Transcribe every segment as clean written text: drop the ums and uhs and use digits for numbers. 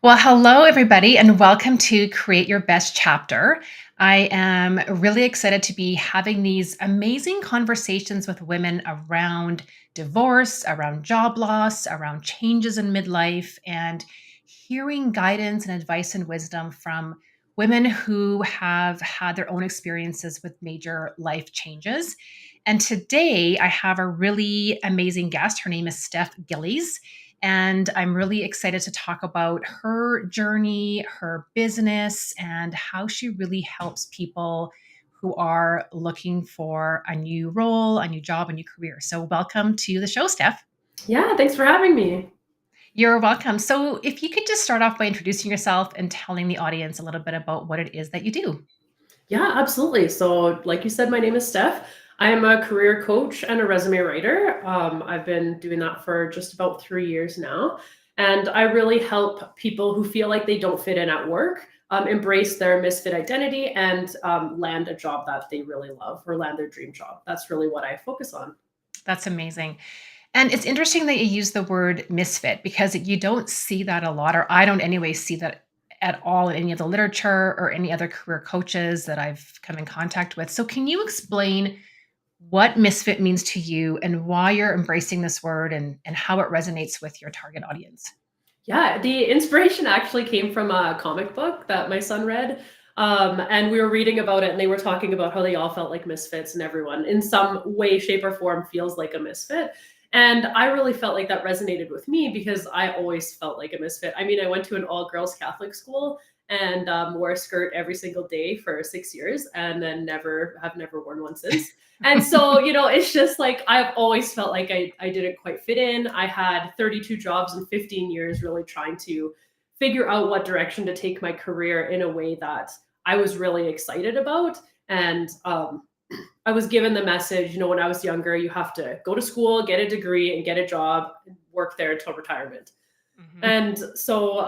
Well, hello, everybody, and welcome to Create Your Best Chapter. I am really excited to be having these amazing conversations with women around divorce, around job loss, around changes in midlife, and hearing guidance and advice and wisdom from women who have had their own experiences with major life changes. And today I have a really amazing guest. Her name is Steph Gillies. And I'm really excited to talk about her journey, her business, and how she really helps people who are looking for a new role, a new job, a new career. So, welcome to the show, Steph. Yeah, thanks for having me. You're welcome. So, if you could just start off by introducing yourself and telling the audience a little bit about what it is that you do. Yeah, absolutely. So, like you said, my name is Steph. I am a career coach and a resume writer. I've been doing that for just about 3 years now. And I really help people who feel like they don't fit in at work embrace their misfit identity and land a job that they really love or land their dream job. That's really what I focus on. That's amazing. And it's interesting that you use the word misfit because you don't see that a lot, or I don't anyway see that at all in any of the literature or any other career coaches that I've come in contact with. So, can you explain what misfit means to you and why you're embracing this word and how it resonates with your target audience? Yeah, the inspiration actually came from a comic book that my son read. And we were reading about it, and they were talking about how they all felt like misfits, and everyone in some way, shape, or form feels like a misfit. And I really felt like that resonated with me because I always felt like a misfit. I mean, I went to an all girls Catholic school and wore a skirt every single day for 6 years, and then never worn one since. And so, it's just like I've always felt like I didn't quite fit in. I had 32 jobs in 15 years, really trying to figure out what direction to take my career in a way that I was really excited about. And I was given the message, when I was younger, you have to go to school, get a degree, and get a job, and work there until retirement. Mhm. And so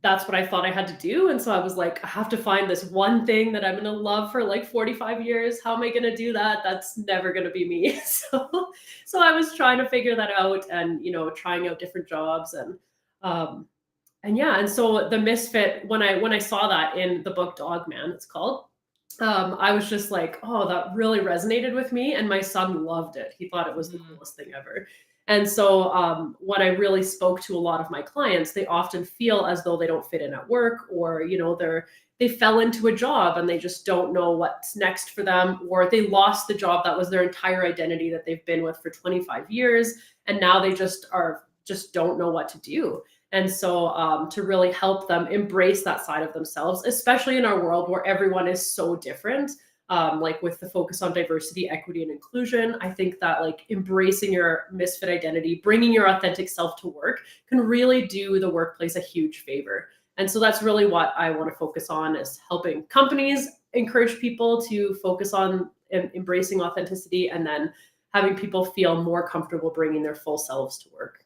that's what I thought I had to do. And so I was like, I have to find this one thing that I'm going to love for like 45 years. How am I going to do that? That's never going to be me. So I was trying to figure that out and, trying out different jobs um, and yeah. And so the misfit, when I saw that in the book Dog Man, it's called, I was just like, oh, that really resonated with me. And my son loved it. He thought it was the Mm. coolest thing ever. And so, when I really spoke to a lot of my clients, they often feel as though they don't fit in at work, or they fell into a job and they just don't know what's next for them, or they lost the job that was their entire identity that they've been with for 25 years, and now they just don't know what to do. And so, to really help them embrace that side of themselves, especially in our world where everyone is so different, like with the focus on diversity, equity, and inclusion, I think that like embracing your misfit identity, bringing your authentic self to work can really do the workplace a huge favor. And so that's really what I want to focus on is helping companies encourage people to focus on embracing authenticity and then having people feel more comfortable bringing their full selves to work.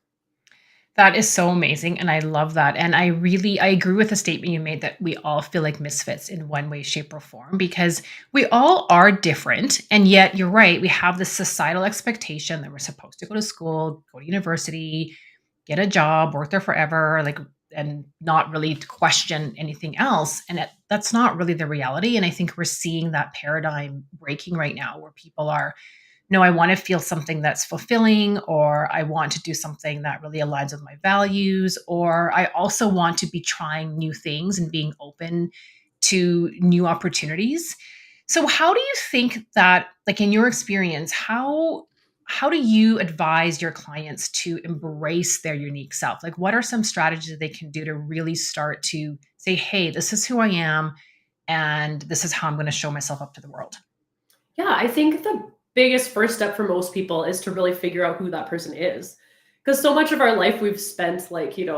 That is so amazing, and I love that, and I agree with the statement you made that we all feel like misfits in one way, shape, or form because we all are different, and yet you're right, we have this societal expectation that we're supposed to go to school, go to university, get a job, work there forever, like, and not really question anything else, and that's not really the reality, and I think we're seeing that paradigm breaking right now where people are no, I want to feel something that's fulfilling, or I want to do something that really aligns with my values, or I also want to be trying new things and being open to new opportunities. So how do you think that, like in your experience, how do you advise your clients to embrace their unique self? Like what are some strategies they can do to really start to say, "Hey, this is who I am and this is how I'm going to show myself up to the world." Yeah, I think the biggest first step for most people is to really figure out who that person is. Because so much of our life we've spent like, doing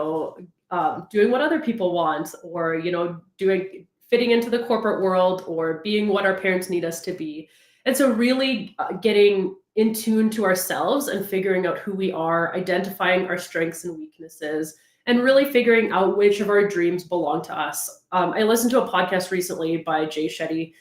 what other people want, or, doing fitting into the corporate world, or being what our parents need us to be. And so, really getting in tune to ourselves and figuring out who we are, identifying our strengths and weaknesses, and really figuring out which of our dreams belong to us. I listened to a podcast recently by Jay Shetty,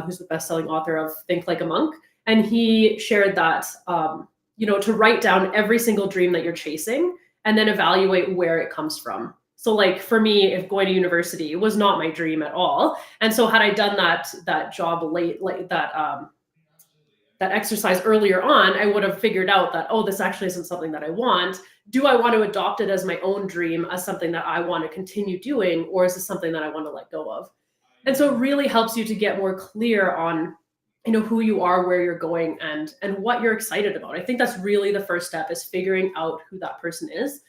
who's the best-selling author of Think Like a Monk, and he shared that to write down every single dream that you're chasing and then evaluate where it comes from. So like for me, if going to university was not my dream at all, and so had I done that job late, like that exercise earlier on, I would have figured out that, oh, this actually isn't something that I want. Do I want to adopt it as my own dream, as something that I want to continue doing, or is this something that I want to let go of? And so it really helps you to get more clear on, who you are, where you're going, and what you're excited about. I think that's really the first step, is figuring out who that person is,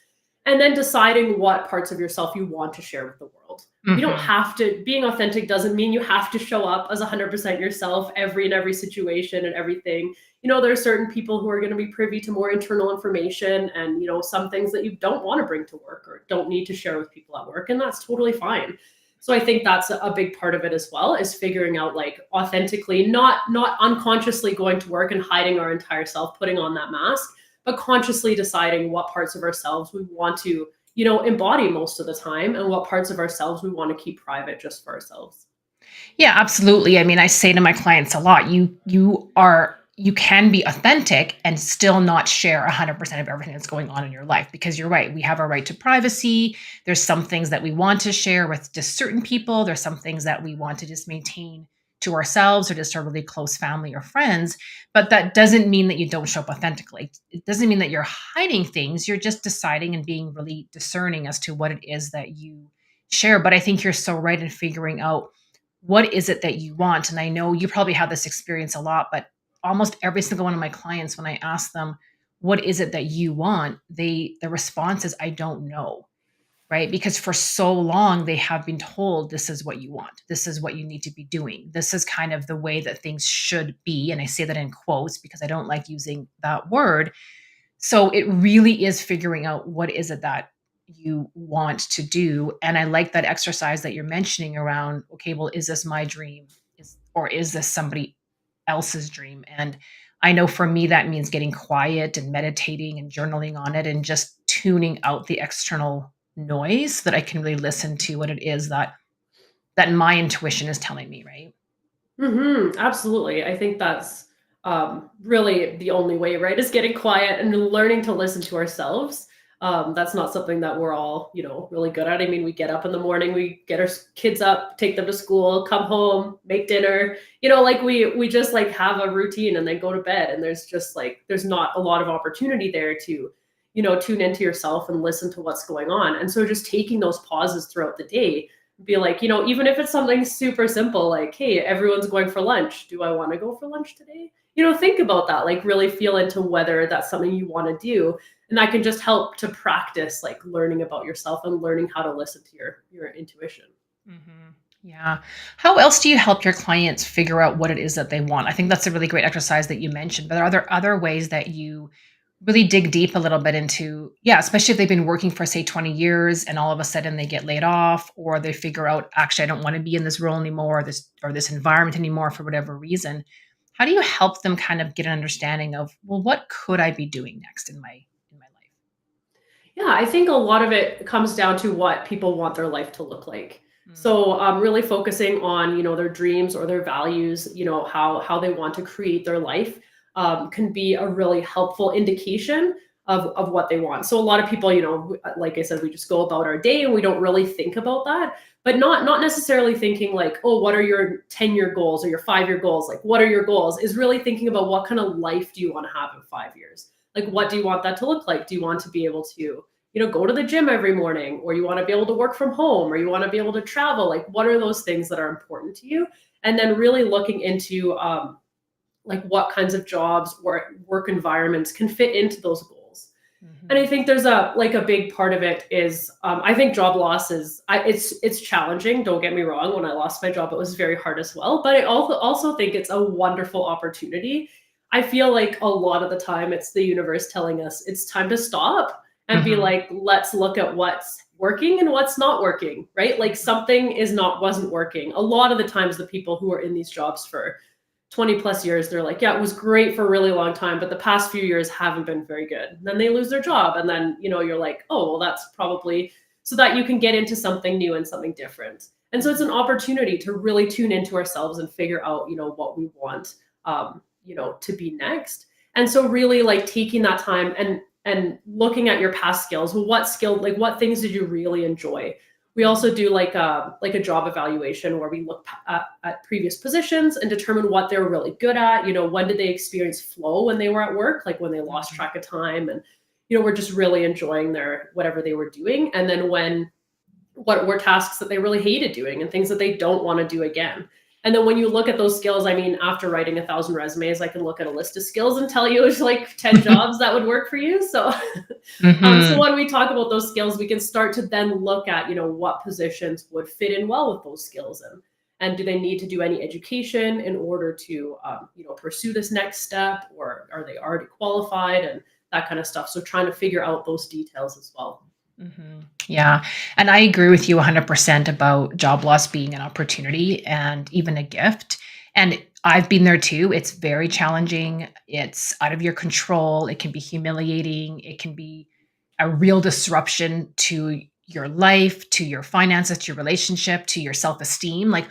and then deciding what parts of yourself you want to share with the world. You don't Mhm. have to, being authentic doesn't mean you have to show up as 100% yourself in every situation and everything. There are certain people who are going to be privy to more internal information, and some things that you don't want to bring to work or don't need to share with people at work, and that's totally fine. So I think that's a big part of it as well, is figuring out, like, authentically, not unconsciously going to work and hiding our entire self, putting on that mask, but consciously deciding what parts of ourselves we want to, embody most of the time, and what parts of ourselves we want to keep private just for ourselves. Yeah, absolutely. I mean, I say to my clients a lot, you can be authentic and still not share 100% of everything that's going on in your life, because you're right. We have a right to privacy. There's some things that we want to share with just certain people. There's some things that we want to just maintain to ourselves or just our really close family or friends. But that doesn't mean that you don't show up authentically. It doesn't mean that you're hiding things. You're just deciding and being really discerning as to what it is that you share. But I think you're so right in figuring out what is it that you want. And I know you probably have this experience a lot, but almost every single one of my clients, when I ask them, what is it that you want? The response is, I don't know. Right. Because for so long they have been told, this is what you want. This is what you need to be doing. This is kind of the way that things should be. And I say that in quotes because I don't like using that word. So it really is figuring out what is it that you want to do. And I like that exercise that you're mentioning around, okay, well, is this my dream? Or is this somebody else's dream? And I know for me that means getting quiet and meditating and journaling on it and just tuning out the external noise so that I can really listen to what it is that my intuition is telling me, right? Absolutely. I think that's really the only way, right? Is getting quiet and learning to listen to ourselves. That's not something that we're all, really good at. I mean, we get up in the morning, we get our kids up, take them to school, come home, make dinner. Like we just like have a routine and then go to bed. And there's just like there's not a lot of opportunity there to, tune into yourself and listen to what's going on. And so just taking those pauses throughout the day, be like, even if it's something super simple, like, hey, everyone's going for lunch. Do I want to go for lunch today? Think about that, like really feel into whether that's something you want to do. And that can just help to practice, like, learning about yourself and learning how to listen to your intuition. Mhm. Yeah. How else do you help your clients figure out what it is that they want? I think that's a really great exercise that you mentioned, but are there other ways that you really dig deep a little bit into, yeah, especially if they've been working for say 20 years and all of a sudden they get laid off or they figure out, actually, I don't want to be in this role anymore, or this environment anymore for whatever reason. How do you help them kind of get an understanding of, well, what could I be doing next in my life? Yeah, I think a lot of it comes down to what people want their life to look like. So, really focusing on, their dreams or their values, how they want to create their life, can be a really helpful indication of what they want. So a lot of people, like I said, we just go about our day and we don't really think about that, but not necessarily thinking like, oh, what are your 10-year goals or your 5-year goals? Like, what are your goals? Is really thinking about what kind of life do you want to have in 5 years? Like, what do you want that to look like? Do you want to be able to, go to the gym every morning, or you want to be able to work from home, or you want to be able to travel? Like, what are those things that are important to you? And then really looking into, like, what kinds of jobs or work environments can fit into those goals. And I Mhm. think there's a big part of it is, I think job loss is, it's challenging. Don't get me wrong. When I lost my job, it was very hard as well. But I also think it's a wonderful opportunity. I feel like a lot of the time it's the universe telling us it's time to stop and be Mhm. like, let's look at what's working and what's not working, right? Like, something wasn't working. A lot of the times the people who are in these jobs for 20 plus years, they're like, yeah, it was great for a really long time, but the past few years haven't been very good. And then they lose their job. And then, you're like, oh, well, that's probably so that you can get into something new and something different. And so it's an Mhm. opportunity to really tune into ourselves and figure out, what we want, to be next. And so really, like, taking that time and looking at your past skills. What skill, like what things did you really enjoy? We also do like a job evaluation where we look at previous positions and determine what they're really good at. When did they experience flow when they were at work, like when they lost Mhm. track of time, and we're just really enjoying their whatever they were doing. And then when what were tasks that they really hated doing and things that they don't want to do again. And then when you look at those skills, I mean, after writing 1,000 resumes, I can look at a list of skills and tell you it's like 10 jobs that would work for you. So, so Mhm. when we talk about those skills, we can start to then look at, what positions would fit in well with those skills, and do they need to do any education in order to, pursue this next step, or are they already qualified, and that kind of stuff. So trying to figure out those details as well. Mhm. Yeah. And I agree with you 100% about job loss being an opportunity and even a gift. And I've been there too. It's very challenging. It's out of your control. It can be humiliating. It can be a real disruption to your life, to your finances, to your relationship, to your self-esteem. Like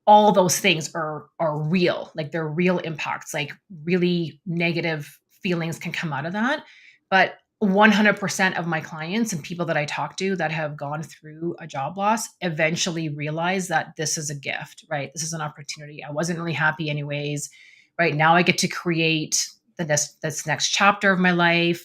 all those things are real. Like they're real impacts. Like really negative feelings can come out of that. But 100% of my clients and people that I talk to that have gone through a job loss eventually realize that this is a gift, right? This is an opportunity. I wasn't really happy anyways. Right now I get to create this next chapter of my life.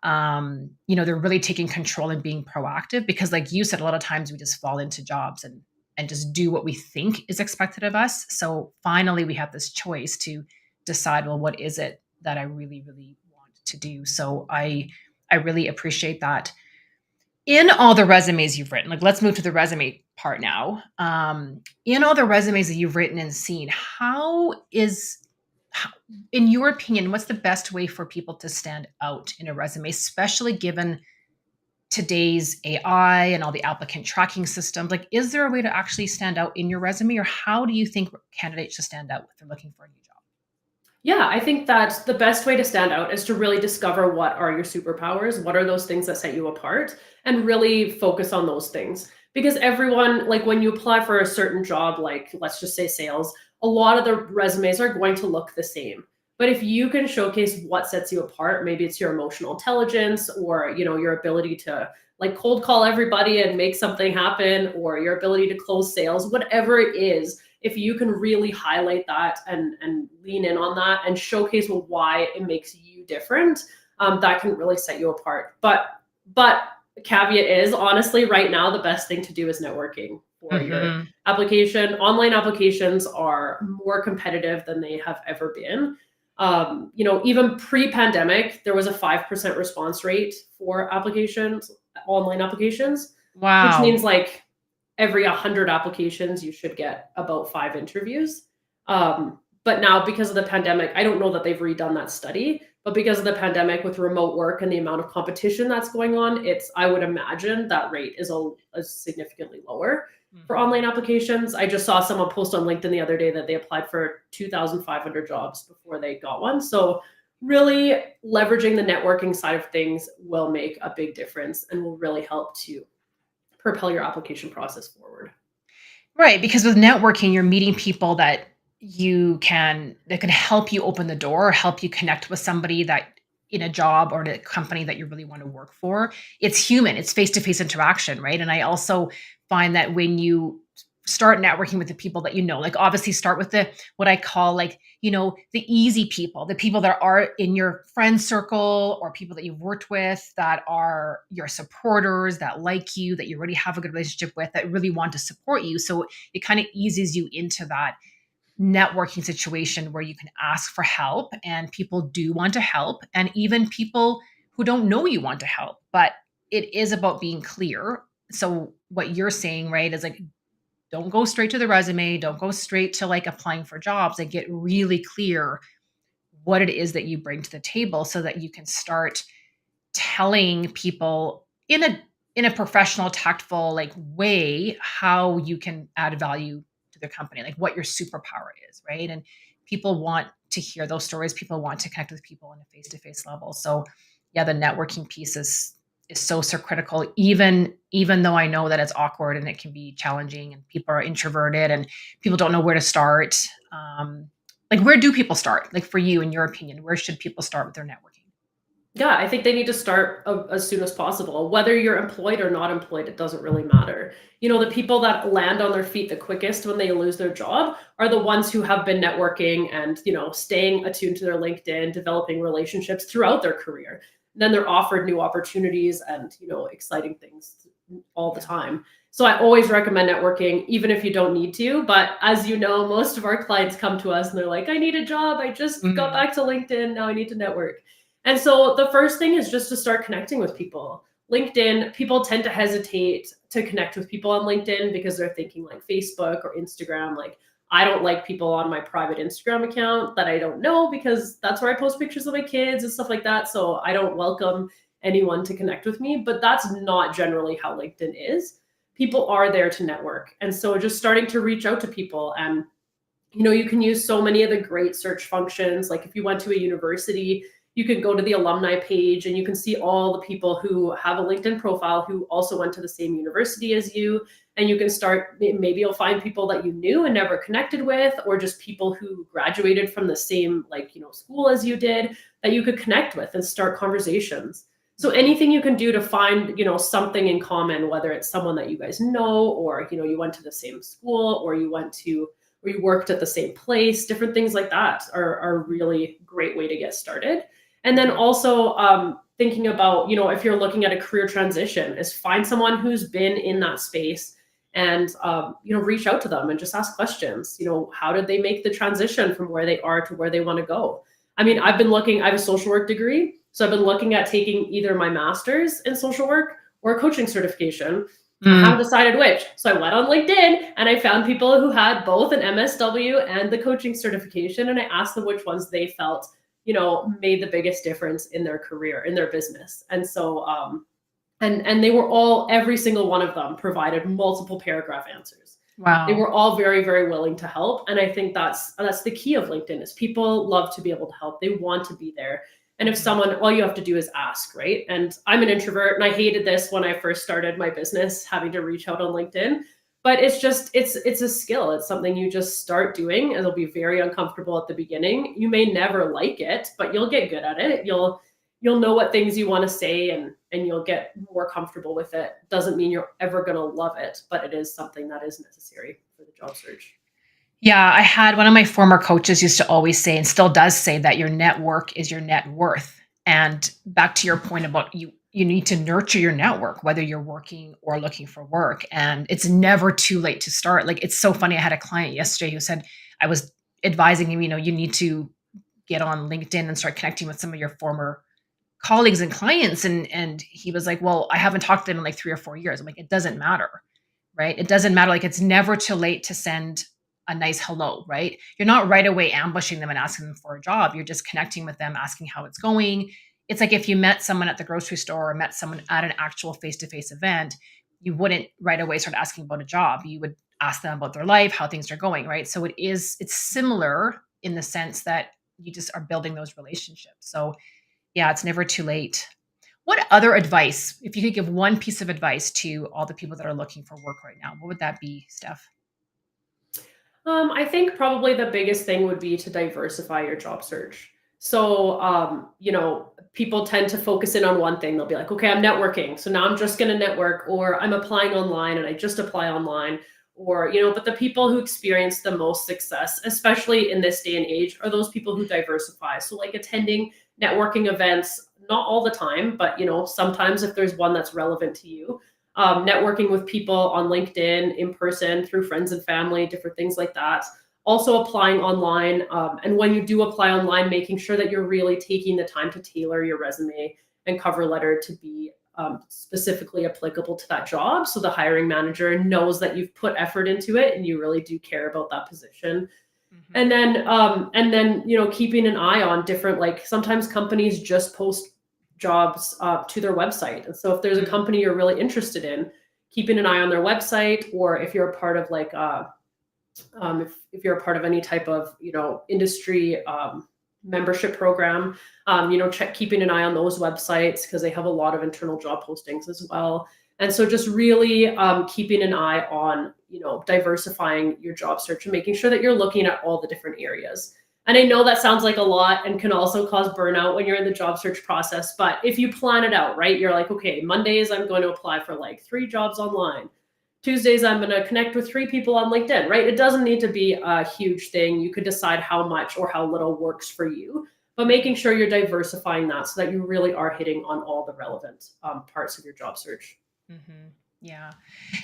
They're really taking control and being proactive because like you said, a lot of times we just fall into jobs and just do what we think is expected of us. So finally, we have this choice to decide, well, what is it that I really, really want to do? So I really appreciate that. In all the resumes you've written, like let's move to the resume part now. In all the resumes that you've written and seen, how, in your opinion, what's the best way for people to stand out in a resume, especially given today's AI and all the applicant tracking systems? Like, is there a way to actually stand out in your resume, or how do you think candidates should stand out if they're looking for a new job? Yeah, I think that the best way to stand out is to really discover what are your superpowers, what are those things that set you apart, and really focus on those things. Because everyone, like when you apply for a certain job, like let's just say sales, a lot of the resumes are going to look the same. But if you can showcase what sets you apart, maybe it's your emotional intelligence, or your ability to like cold call everybody and make something happen, or your ability to close sales, whatever it is, if you can really highlight that and lean in on that and showcase why it makes you different, that can really set you apart. But caveat is, honestly, right now the best thing to do is networking for your Hmm. application. Online applications are more competitive than they have ever been. Even pre-pandemic, there was a 5% response rate for applications, online applications, which Wow. means like every 100 applications you should get about 5 interviews. But now, because of the pandemic, I don't know that they've redone that study, but because of the pandemic, with remote work and the amount of competition that's going on, I would imagine that rate is significantly lower for Hmm. online applications. I just saw someone post on LinkedIn the other day that they applied for 2,500 jobs before they got one. So really leveraging the networking side of things will make a big difference and will really help to propel your application process forward. Right, because with networking, you're meeting people that can help you open the door or help you connect with somebody that in a job or a company that you really want to work for. It's human, it's face-to-face interaction, right? And I also find that when you start networking with the people that you know, like obviously start with the what I call like, the easy people, the people that are in your friend circle or people that you've worked with that are your supporters, that like you, that you already have a good relationship with, that really want to support you. So it kind of eases you into that networking situation where you can ask for help and people do want to help. And even people who don't know you want to help. But it is about being clear. So what you're saying, right, is like, don't go straight to the resume. Don't go straight to like applying for jobs and get really clear what it is that you bring to the table so that you can start telling people in a professional, tactful like way how you can add value to their company, like what your superpower is, right? And people want to hear those stories. People want to connect with people on a face-to-face level. So yeah, the networking piece is so critical, even though I know that it's awkward and it can be challenging and people are introverted and people don't know where to start. Like where do people start? Like for you, in your opinion, where should people start with their networking? Yeah, I think they need to start as soon as possible. Whether you're employed or not employed, it doesn't really matter. You know, the people that land on their feet the quickest when they lose their job are the ones who have been networking and, staying attuned to their LinkedIn, developing relationships throughout their career. Then they're offered new opportunities and, exciting things all the Yeah. time. So I always recommend networking, even if you don't need to. But as you know, most of our clients come to us and they're like, I need a job. I just got Mhm. back to LinkedIn. Now I need to network. And so the first thing is just to start connecting with people. LinkedIn, people tend to hesitate to connect with people on LinkedIn because they're thinking like Facebook or Instagram. Like, I don't like people on my private Instagram account that I don't know because that's where I post pictures of my kids and stuff like that. So I don't welcome anyone to connect with me. But that's not generally how LinkedIn is. People are there to network. And so just starting to reach out to people and you can use so many of the great search functions. Like if you went to a university, you can go to the alumni page and you can see all the people who have a LinkedIn profile who also went to the same university as you. And you can start, maybe you'll find people that you knew and never connected with, or just people who graduated from the same, school as you did that you could connect with and start conversations. So Mhm. anything you can do to find, something in common, whether it's someone that you guys know, or, you went to the same school, or you went to or you worked at the same place, different things like that are a really great way to get started. And then Mhm. also thinking about, if you're looking at a career transition, is find someone who's been in that space and, reach out to them and just ask questions. How did they make the transition from where they are to where they want to go? I mean, I have a social work degree. So I've been looking at taking either my master's in social work or a coaching certification. I haven't Mm. decided which. So I went on LinkedIn and I found people who had both an MSW and the coaching certification. And I asked them which ones they felt, made the biggest difference in their career, in their business. And so, and they were all, every single one of them provided multiple paragraph answers. They Wow. were all very, very willing to help. And I think that's the key of LinkedIn is people love to be able to help. They want to be there. And if Mhm. someone, all you have to do is ask, right? And I'm an introvert and I hated this when I first started my business, having to reach out on LinkedIn. But it's a skill. It's something you just start doing. It'll be very uncomfortable at the beginning. You may never like it, but you'll get good at it. You'll know what things you want to say and you'll get more comfortable with it. Doesn't mean you're ever going to love it, but it is something that is necessary for the job search. Yeah, I had one of my former coaches used to always say, and still does say, that your network is your net worth. And back to your point about you need to nurture your network, whether you're working or looking for work. And it's never too late to start. Like it's so funny. I had a client yesterday who said I was advising him, you need to get on LinkedIn and start connecting with some of your former colleagues and clients. And he was like, well, I haven't talked to them in like 3 or 4 years. I'm like, it doesn't matter, right? It doesn't matter. Like it's never too late to send a nice hello, right? You're not right away ambushing them and asking them for a job. You're just connecting with them, asking how it's going. It's like if you met someone at the grocery store or met someone at an actual face-to-face event, you wouldn't right away start asking about a job. You would ask them about their life, how things are going, right? So it's similar in the sense that you just are building those relationships. So yeah, it's never too late. What other advice, if you could give one piece of advice to all the people that are looking for work right now, what would that be, Steph? I think probably the biggest thing would be to diversify your job search. So, people tend to focus in on one thing. They'll be like, okay, I'm networking. So now I'm just going to network, or I'm applying online and I just apply online. Or, but the people who experience the most success, especially in this day and age, are those people who diversify. So, like attending networking events, not all the time, but, sometimes if there's one that's relevant to you, networking with people on LinkedIn, in person, through friends and family, different things like that. Also applying online. And when you do apply online, making sure that you're really taking the time to tailor your resume and cover letter to be specifically applicable to that job. So the hiring manager knows that you've put effort into it and you really do care about that position. Mhm. And then keeping an eye on different, like sometimes companies just post jobs to their website, and so if there's a Mm. company you're really interested in, keeping an eye on their website, or if you're a part of like if you're a part of any type of industry membership program, check keeping an eye on those websites because they have a lot of internal job postings as well. And so just really keeping an eye on diversifying your job search and making sure that you're looking at all the different areas. And I know that sounds like a lot and can also cause burnout when you're in the job search process. But if you plan it out, right, you're like, okay, Mondays, I'm going to apply for like 3 jobs online. Tuesdays, I'm going to connect with 3 people on LinkedIn, right? It doesn't need to be a huge thing. You could decide how much or how little works for you, but making sure you're diversifying that so that you really are hitting on all the relevant parts of your job search. Mhm. Yeah.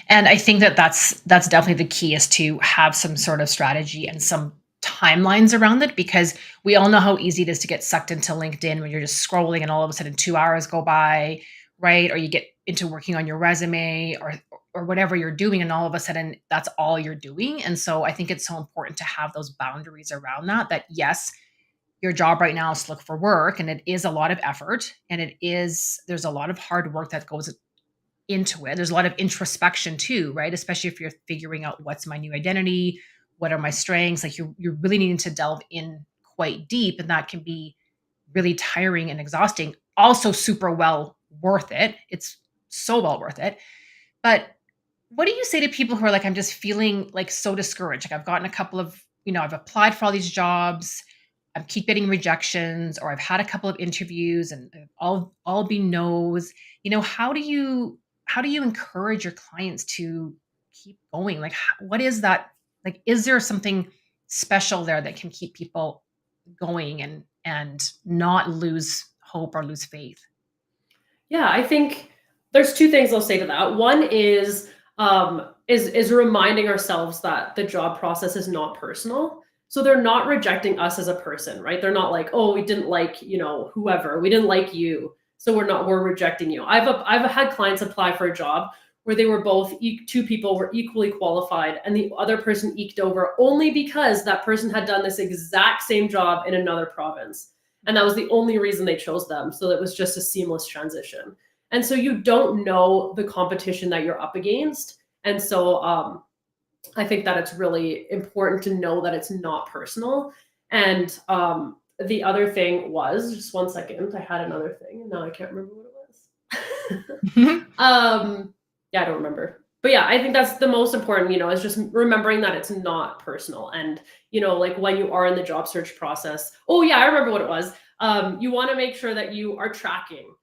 And I think that that's definitely the key is to have some sort of strategy and some timelines around it because we all know how easy it is to get sucked into LinkedIn when you're just scrolling and all of a sudden 2 hours go by, right? Or you get into working on your resume or whatever you're doing and all of a sudden that's all you're doing. And so I think it's so important to have those boundaries around that yes, your job right now is to look for work and it is a lot of effort and there's a lot of hard work that goes into it. There's a lot of introspection too, right? Especially if you're figuring out what's my new identity, what are my strengths. Like you're really needing to delve in quite deep, and that can be really tiring and exhausting. Also, super well worth it. It's so well worth it. But what do you say to people who are like, I'm just feeling like so discouraged? Like I've gotten a couple of, I've applied for all these jobs. I keep getting rejections, or I've had a couple of interviews and all be no's. How do you encourage your clients to keep going? Like, what is that? Like, is there something special there that can keep people going and not lose hope or lose faith? Yeah, I think there's 2 things I'll say to that. One is reminding ourselves that the job process is not personal. So they're not rejecting us as a person, right? They're not like, "Oh, we didn't like, whoever. We didn't like you, so we're rejecting you." I've had clients apply for a job where they were 2 people were equally qualified and the other person eked over only because that person had done this exact same job in another province. And that was the only reason they chose them. So it was just a seamless transition. And so you don't know the competition that you're up against. And so I think that it's really important to know that it's not personal. And the other thing was just 1 second, I had another thing and now I can't remember what it was. Yeah, I don't remember. But yeah, I think that's the most important, is just remembering that it's not personal. And, like when you are in the job search process, oh yeah, I remember what it was. You want to make sure that you are tracking.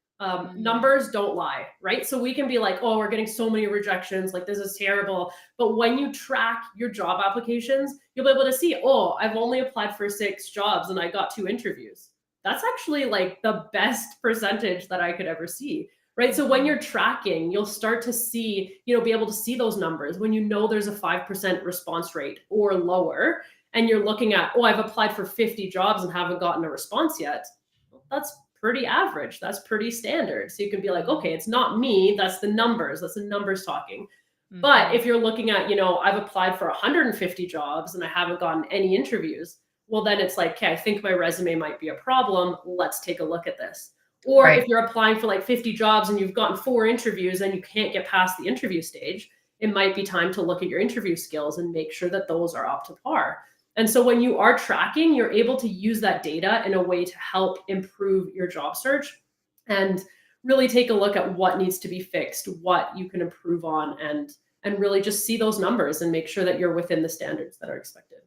Numbers don't lie, right? So we can be like, oh, we're getting so many rejections, like this is terrible. But when you track your job applications, you'll be able to see, oh, I've only applied for 6 jobs and I got 2 interviews. That's actually like the best percentage that I could ever see, right? So when you're tracking, you'll start to see, be able to see those numbers when you know there's a 5% response rate or lower, and you're looking at, oh, I've applied for 50 jobs and haven't gotten a response yet. Well, that's pretty average. That's pretty standard. So you can be like, okay, it's not me. That's the numbers. That's the numbers talking. But if you're looking at, I've applied for 150 jobs and I haven't gotten any interviews, well, then it's like, okay, I think my resume might be a problem. Let's take a look at this. Or Right. if you're applying for like 50 jobs and you've gotten 4 interviews and you can't get past the interview stage, it might be time to look at your interview skills and make sure that those are up to par. And so when you are tracking, you're able to use that data in a way to help improve your job search and really take a look at what needs to be fixed, what you can improve on, and really just see those numbers and make sure that you're within the standards that are expected.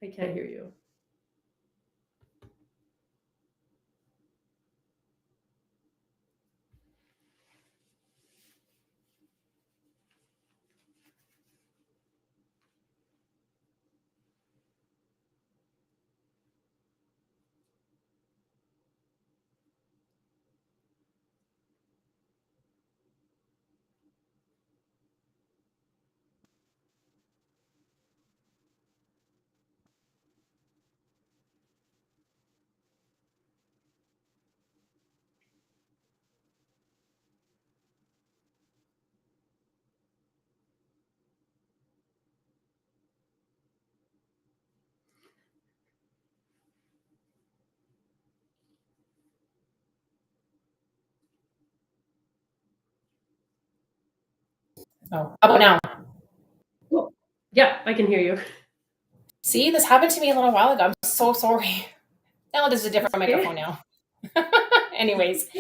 I can't hear you. Oh, how about now? Cool. Yeah, I can hear you. See, this happened to me a little while ago. I'm so sorry. Now this is a different Okay. microphone now. Anyways,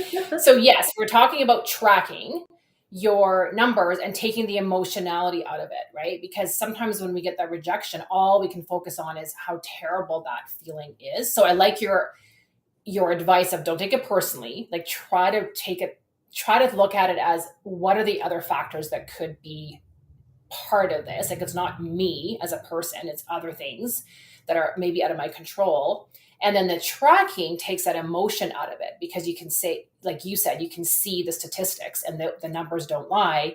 so yes, we're talking about tracking. your numbers and taking the emotionality out of it, right? Because sometimes when we get that rejection, all we can focus on is how terrible that feeling is. So I like your advice of don't take it personally. Like try to look at it as what are the other factors that could be part of this. Like it's not me as a person, it's other things that are maybe out of my control. And then the tracking takes that emotion out of it because you can say, like you said, you can see the statistics and the numbers don't lie.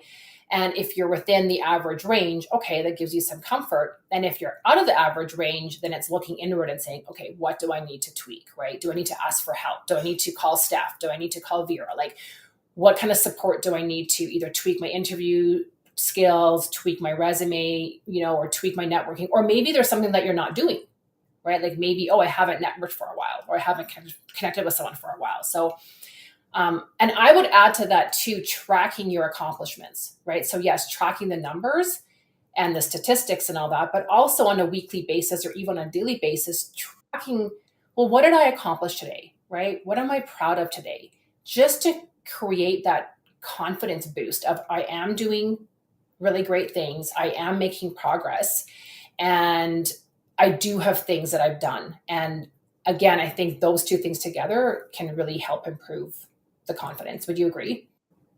And if you're within the average range, okay, that gives you some comfort. And if you're out of the average range, then it's looking inward and saying, okay, what do I need to tweak, right? Do I need to ask for help? Do I need to call Steph? Do I need to call Vera? Like, what kind of support do I need to either tweak my interview skills, tweak my resume, or tweak my networking? Or maybe there's something that you're not doing, right? Like maybe, I haven't networked for a while, or I haven't connected with someone for a while. So, and I would add to that too, tracking your accomplishments, right? So yes, tracking the numbers and the statistics and all that, but also on a weekly basis or even on a daily basis, tracking, well, what did I accomplish today, right? What am I proud of today? Just to create that confidence boost of I am doing really great things. I am making progress. And I do have things that I've done. And again, I think those two things together can really help improve the confidence. Would you agree?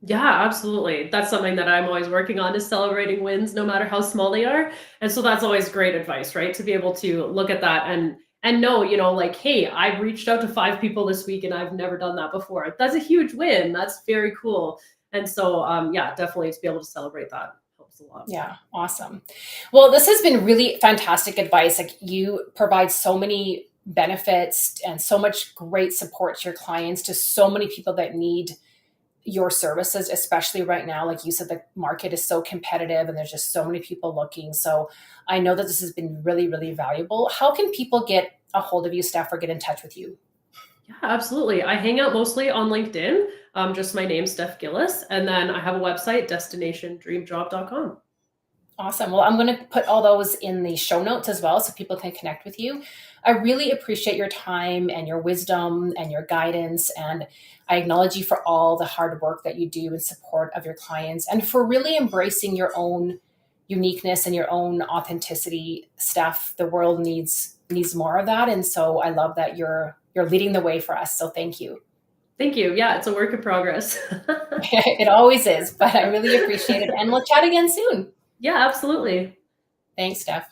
Yeah, absolutely. That's something that I'm always working on is celebrating wins, no matter how small they are. And so that's always great advice, right? To be able to look at that and know, like, hey, I've reached out to 5 people this week and I've never done that before. That's a huge win. That's very cool. And so, yeah, definitely to be able to celebrate that helps a lot. Yeah, awesome. Well, this has been really fantastic advice. Like you provide so many benefits and so much great support to your clients, to so many people that need your services, especially right now. Like you said, the market is so competitive and there's just so many people looking. So I know that this has been really, really valuable. How can people get a hold of you, Steph, or get in touch with you? Yeah, absolutely. I hang out mostly on LinkedIn, just my name, Steph Gillis. And then I have a website, destinationdreamjob.com. Awesome. Well, I'm going to put all those in the show notes as well so people can connect with you. I really appreciate your time and your wisdom and your guidance. And I acknowledge you for all the hard work that you do in support of your clients and for really embracing your own uniqueness and your own authenticity. Steph, the world needs more of that. And so I love that you're leading the way for us. So thank you. Thank you. Yeah, it's a work in progress. It always is, but I really appreciate it. And we'll chat again soon. Yeah, absolutely. Thanks, Steph.